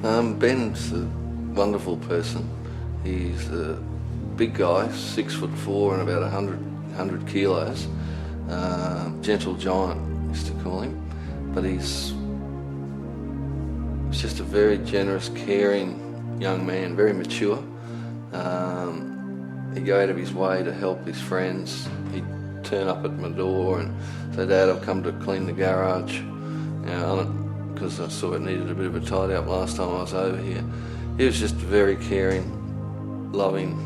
Ben's a wonderful person. He's a big guy, 6'4" and about 100 kilos. Gentle giant, used to call him. But he's just a very generous, caring young man, very mature. He'd go out of his way to help his friends. He'd turn up at my door and say, "Dad, I've come to clean the garage," because I saw it needed a bit of a tidy up last time I was over here. He was just a very caring, loving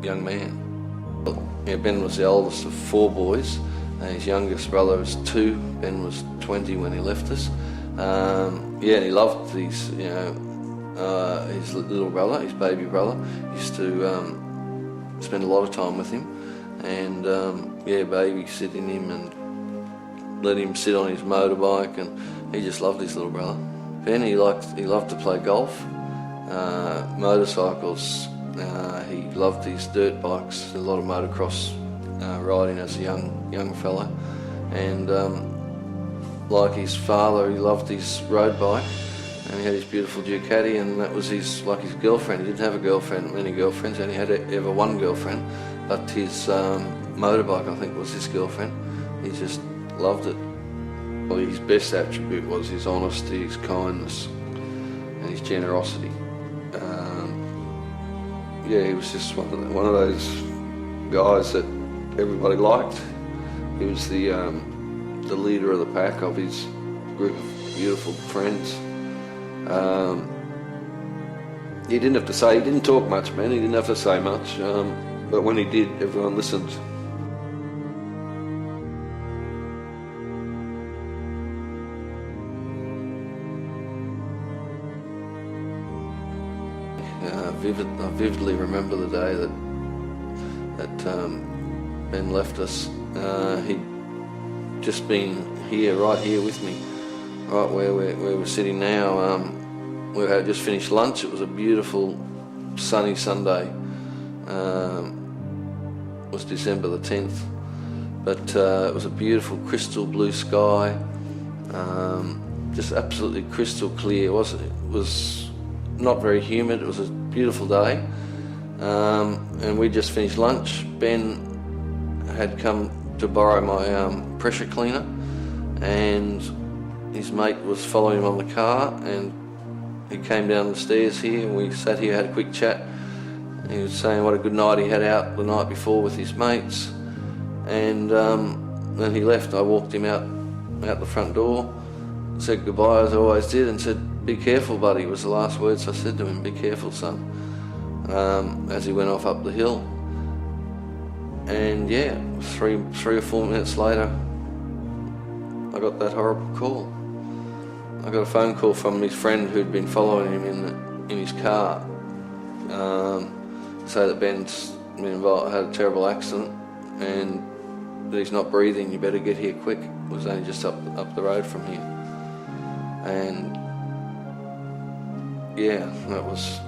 young man. Yeah, Ben was the oldest of 4 boys. His youngest brother was 2. Ben was 20 when he left us. He loved his little brother, his baby brother. He used to spend a lot of time with him, and babysitting him and let him sit on his motorbike, and he just loved his little brother. Ben, he loved to play golf, motorcycles. He loved his dirt bikes, a lot of motocross riding as a young fella, and like his father, he loved his road bike, and he had his beautiful Ducati, and that was his girlfriend. He didn't have many girlfriends, only had ever one girlfriend, but his motorbike, I think, was his girlfriend. He just loved it. Well, his best attribute was his honesty, his kindness, and his generosity. He was just one of those guys that everybody liked. He was the leader of the pack of his group of beautiful friends. He didn't talk much, man. He didn't have to say much, but when he did, everyone listened. I vividly remember the day that Ben left us. He'd just been right here with me, right where we're sitting now. We had just finished lunch. It was a beautiful sunny Sunday. It was December the 10th, but it was a beautiful crystal blue sky, just absolutely crystal clear. It was not very humid. It was a beautiful day, and we just finished lunch. Ben had come to borrow my pressure cleaner, and his mate was following him on the car, and he came down the stairs here, and we sat here, had a quick chat. He was saying what a good night he had out the night before with his mates, and then he left. I walked him out the front door, said goodbye as I always did, and said, "Be careful, buddy," was the last words I said to him. "Be careful, son," as he went off up the hill. And yeah, three or 4 minutes later, I got that horrible call. I got a phone call from his friend who'd been following him in his car, say that Ben's been involved, had a terrible accident, and that he's not breathing. You better get here quick. It was only just up the road from here, and yeah, that was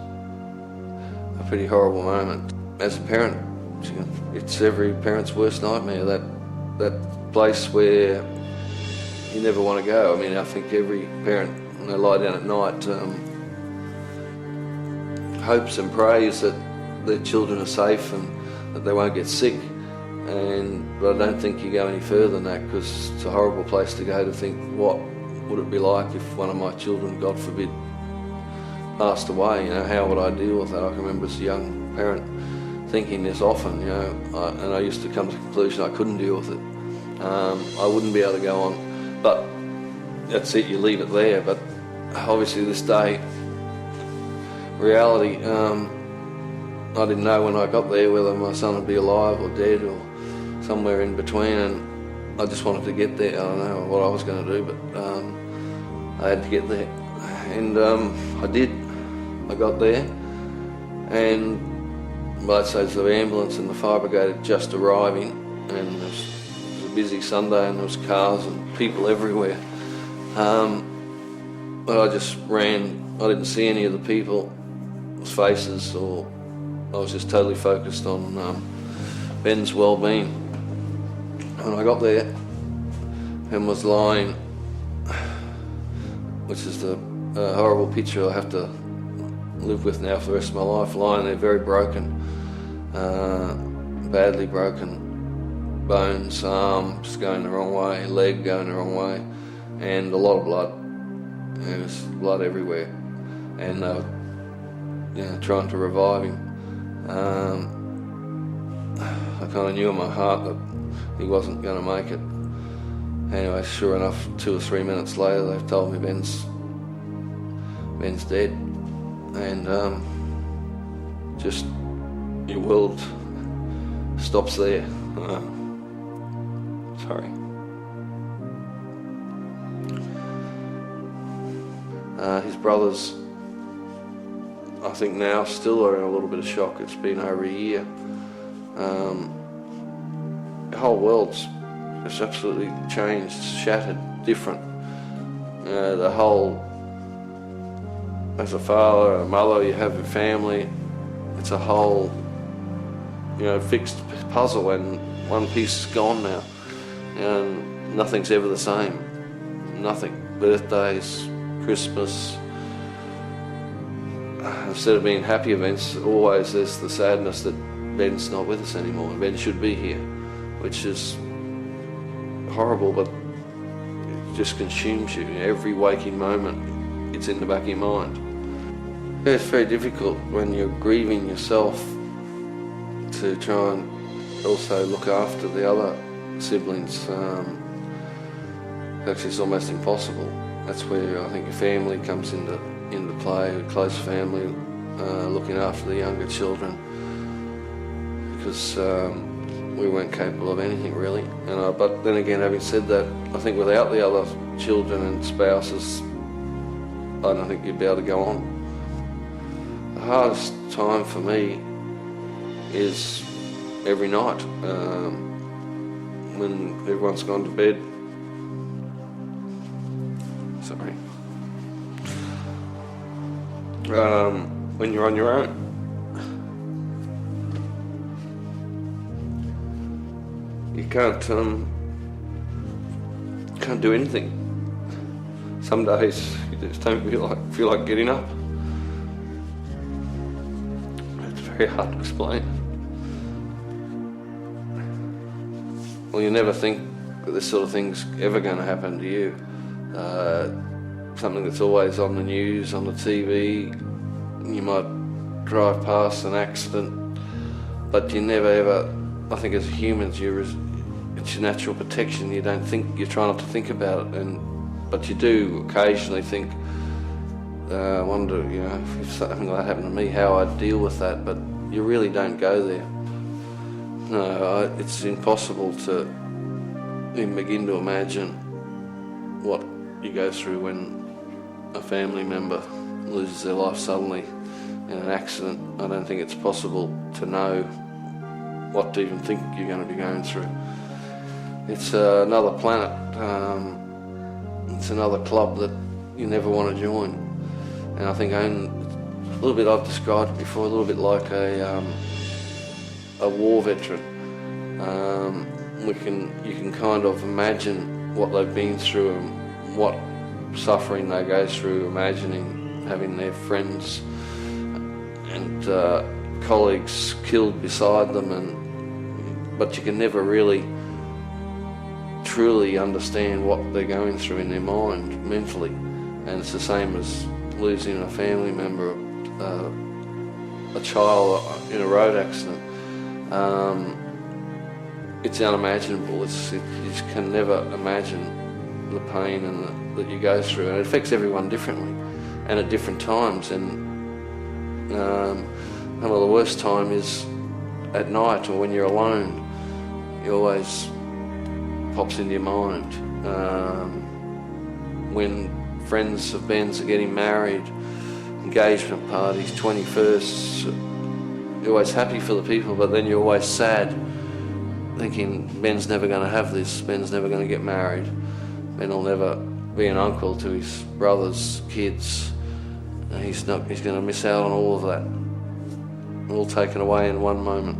a pretty horrible moment. As a parent, it's every parent's worst nightmare, that place where you never want to go. I mean, I think every parent, when they lie down at night, hopes and prays that their children are safe and that they won't get sick. But I don't think you go any further than that, because it's a horrible place to go to think, what would it be like if one of my children, God forbid, passed away? How would I deal with that? I can remember as a young parent thinking this often, and I used to come to the conclusion I couldn't deal with it. I wouldn't be able to go on, but that's it, you leave it there. But obviously this day, reality, I didn't know when I got there whether my son would be alive or dead or somewhere in between, and I just wanted to get there. I don't know what I was going to do, but I had to get there, and I did. I got there, and both sides of the ambulance and the fire brigade had just arriving, and it was a busy Sunday, and there was cars and people everywhere. But I just ran. I didn't see any of the people's faces, or I was just totally focused on Ben's well-being. When I got there, Ben was lying, which is the a horrible picture I have to live with now for the rest of my life, lying there very broken, badly broken, bones, arms going the wrong way, leg going the wrong way, and a lot of blood. There was blood everywhere, and trying to revive him. I kind of knew in my heart that he wasn't going to make it. Anyway, sure enough, 2 or 3 minutes later, they've told me Ben's dead, and just your world stops there. Sorry. His brothers, I think now, still are in a little bit of shock. It's been over a year. The whole world's just absolutely changed, shattered, different. The whole, as a father, a mother, you have your family. It's a whole, fixed puzzle, and one piece is gone now, and nothing's ever the same. Nothing. Birthdays, Christmas. Instead of being happy events, always there's the sadness that Ben's not with us anymore. Ben should be here, which is horrible, but it just consumes you. Every waking moment, it's in the back of your mind. It's very difficult when you're grieving yourself to try and also look after the other siblings. Actually, it's almost impossible. That's where I think your family comes into play, a close family, looking after the younger children, because we weren't capable of anything really. But then again, having said that, I think without the other children and spouses, I don't think you'd be able to go on. The hardest time for me is every night, when everyone's gone to bed. Sorry. When you're on your own. You can't do anything. Some days you just don't feel like getting up. It's very hard to explain. Well, you never think that this sort of thing's ever going to happen to you. Something that's always on the news, on the TV. You might drive past an accident, but you never ever, I think as humans, it's your natural protection. You try not to think about it, but you do occasionally think, I wonder, if something like that happened to me, how I'd deal with that, but you really don't go there. No, it's impossible to even begin to imagine what you go through when a family member loses their life suddenly in an accident. I don't think it's possible to know what to even think you're going to be going through. It's another planet. It's another club that you never want to join. And I think a little bit, I've described it before, a little bit like a war veteran. You can kind of imagine what they've been through and what suffering they go through, imagining having their friends and colleagues killed beside them, but you can never really truly understand what they're going through in their mind mentally. And it's the same as losing a family member, a child in a road accident. It's unimaginable. You just can never imagine the pain that you go through, and it affects everyone differently and at different times. And some of the worst time is at night or when you're alone. It always pops into your mind. When friends of Ben's are getting married, engagement parties, 21st, you're always happy for the people, but then you're always sad, thinking Ben's never going to have this, Ben's never going to get married, Ben will never be an uncle to his brother's kids. He's going to miss out on all of that, all taken away in one moment.